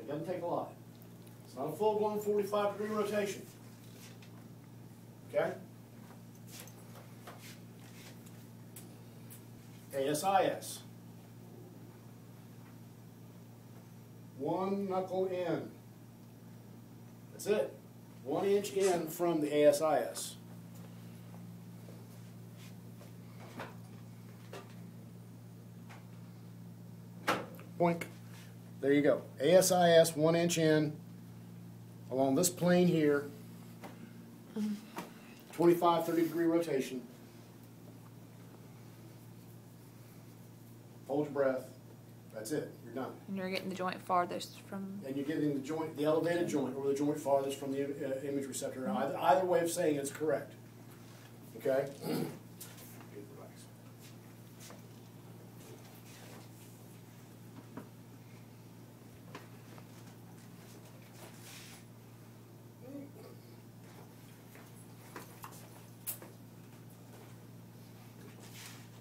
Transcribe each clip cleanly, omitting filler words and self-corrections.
It doesn't take a lot. It's not a full-blown 45-degree rotation. Okay? ASIS. One knuckle in. That's it. 1 inch in from the ASIS. Boink. There you go. ASIS 1 inch in along this plane here. 25, 30-degree rotation. Hold your breath. That's it. You're done. And you're getting the joint farthest from... And you're getting the joint, the elevated joint, or the joint farthest from the image receptor. Either way of saying it's correct. Okay?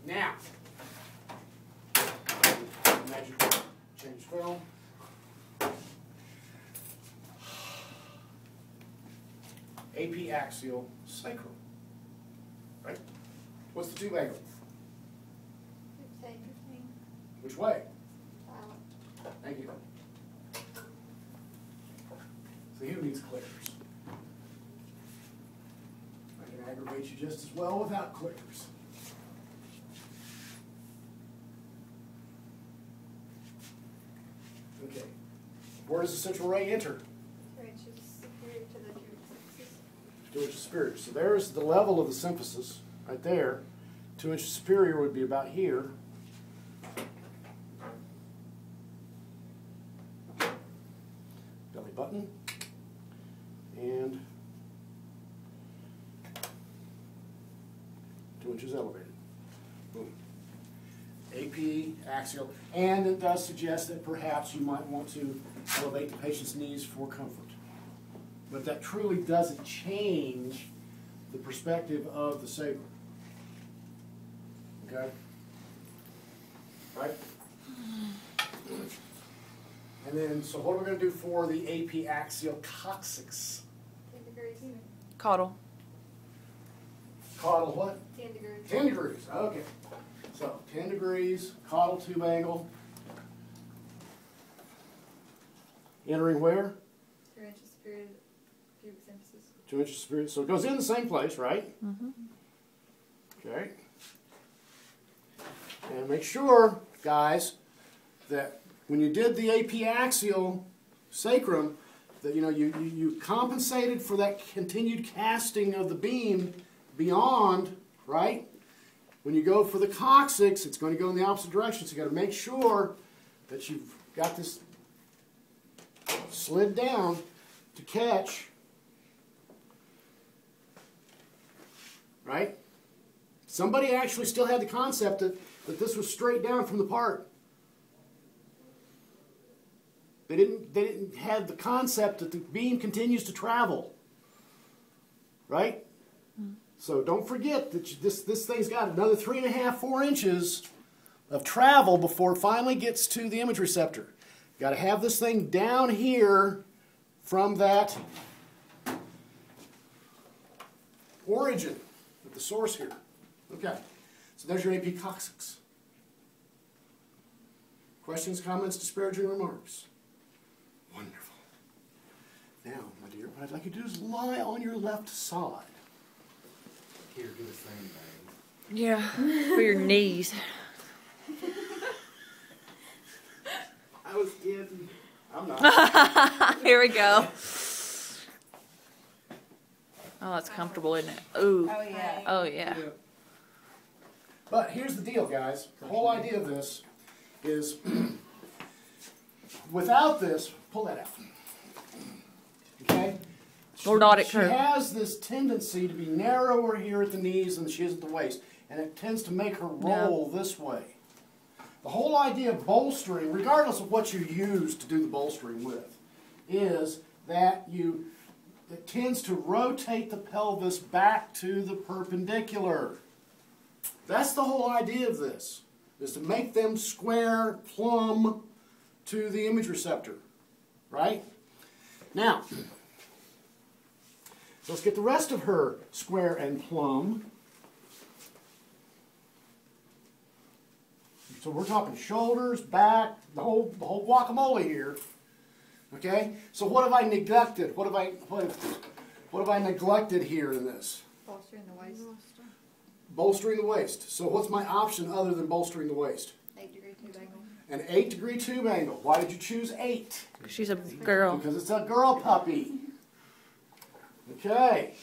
Now, magic change film. AP axial sacrum. Right? What's the tube angle? Which way? Thank you. So who needs clickers? I can aggravate you just as well without clickers. Okay. Where does the central ray enter? 2 inches superior to the symphysis. 2 inches superior. So there's the level of the symphysis right there. 2 inches superior would be about here. Belly button. And 2 inches elevated. Boom. AP, axial, and it does suggest that perhaps you might want to elevate the patient's knees for comfort. But that truly doesn't change the perspective of the sacrum. Okay? Right? And then, so what are we going to do for the AP axial coccyx? 10 degrees. Caudal. Caudal what? 10 degrees. 10 degrees, okay. So 10 degrees, caudal tube angle. Entering where? 2 inches superior to pubic symphysis. 2 inches superior. So it goes in the same place, right? Mm-hmm. Okay. And make sure, guys, that when you did the AP axial sacrum, that you compensated for that continued casting of the beam beyond, right? When you go for the coccyx, it's going to go in the opposite direction. So you've got to make sure that you've got this slid down to catch, right? Somebody actually still had the concept that this was straight down from the part. They didn't have the concept that the beam continues to travel, right? So don't forget that this thing's got another 3.5, 4 inches of travel before it finally gets to the image receptor. You've got to have this thing down here from that origin, at the source here. Okay, so there's your AP coccyx. Questions, comments, disparaging remarks? Wonderful. Now, my dear, what I'd like you to do is lie on your left side. Here, do the same thing. Yeah, for your knees. I was kidding. I'm not. Here we go. Oh, that's comfortable, isn't it? Ooh. Oh, yeah. Oh, yeah. But here's the deal, guys. The whole idea of this is, without this, pull that out. Okay? Lordotic She curve. has this tendency to be narrower here at the knees than she is at the waist, and it tends to make her roll this way. The whole idea of bolstering, regardless of what you use to do the bolstering with, is that it tends to rotate the pelvis back to the perpendicular. That's the whole idea of this, is to make them square, plumb to the image receptor. right? Now, let's get the rest of her square and plumb. So we're talking shoulders, back, the whole guacamole here. Okay? So what have I neglected? What have I neglected here in this? Bolstering the waist. Bolstering the waist. So what's my option other than bolstering the waist? 8-degree tube angle. An 8-degree tube angle. Why did you choose 8? She's a girl. Because it's a girl puppy. Okay.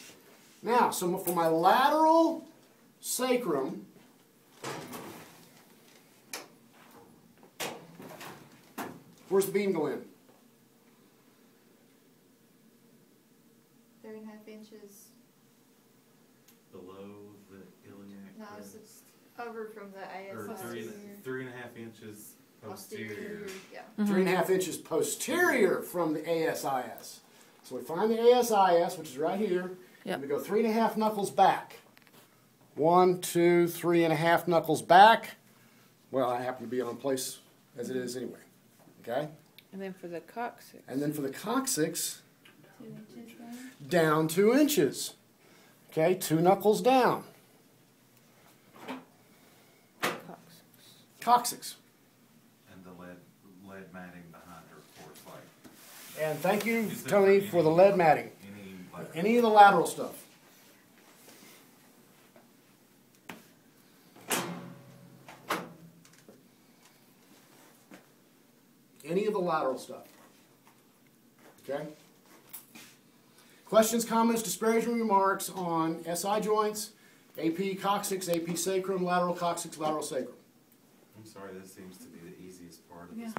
Now, so for my lateral sacrum, where's the beam go in? 3.5 inches. Below the iliac. No, crest. it's over from the Or AS. 3.5 inches posterior. Yeah. 3.5 inches posterior from the ASIS. So we find the ASIS, which is right here, Yep. and we go 3.5 knuckles back. 1, 2, 3.5 knuckles back. Well, I happen to be on place as it is anyway. Okay? And then for the coccyx. And then for the coccyx, 2 inches down. down 2 inches. Okay, 2 knuckles down. Coccyx. Coccyx. And the lead matting behind her, of course, like And thank you, Is there Tony, any- for the lead matting. like Any of the lateral stuff. Any of the lateral stuff. Okay? Questions, comments, disparaging remarks on SI joints, AP coccyx, AP sacrum, lateral coccyx, lateral sacrum. I'm sorry, this seems to be the easiest part of Yeah. this.